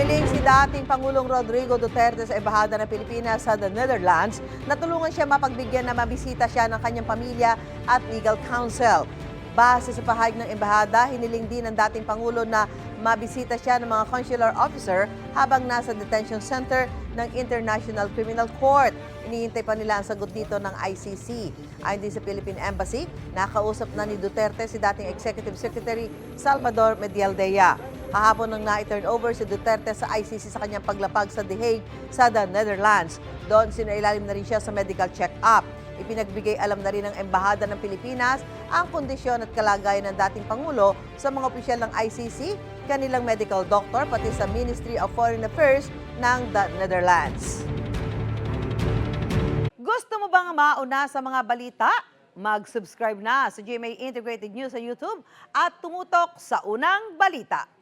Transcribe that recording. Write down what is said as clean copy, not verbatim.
Humiling si dating Pangulong Rodrigo Duterte sa Embahada ng Pilipinas sa the Netherlands na tulungan siya mapagbigyan na mabisita siya ng kanyang pamilya at legal counsel. Base sa pahayag ng Embahada, hiniling din ng dating Pangulo na mabisita siya ng mga consular officer habang nasa detention center ng International Criminal Court. Iniintay pa nila ang sagot dito ng ICC. Ayon din sa Philippine Embassy, nakausap na ni Duterte si dating Executive Secretary Salvador Medialdea. Hahapon nang na-turn over si Duterte sa ICC sa kanyang paglapag sa The Hague sa the Netherlands. Doon sinailalim na rin siya sa medical check-up. Ipinagbigay alam na rin ng Embahada ng Pilipinas ang kondisyon at kalagayan ng dating Pangulo sa mga opisyal ng ICC, kanilang medical doctor, pati sa Ministry of Foreign Affairs ng the Netherlands. Gusto mo bang mauna sa mga balita? Mag-subscribe na sa GMA Integrated News sa YouTube at tumutok sa unang balita.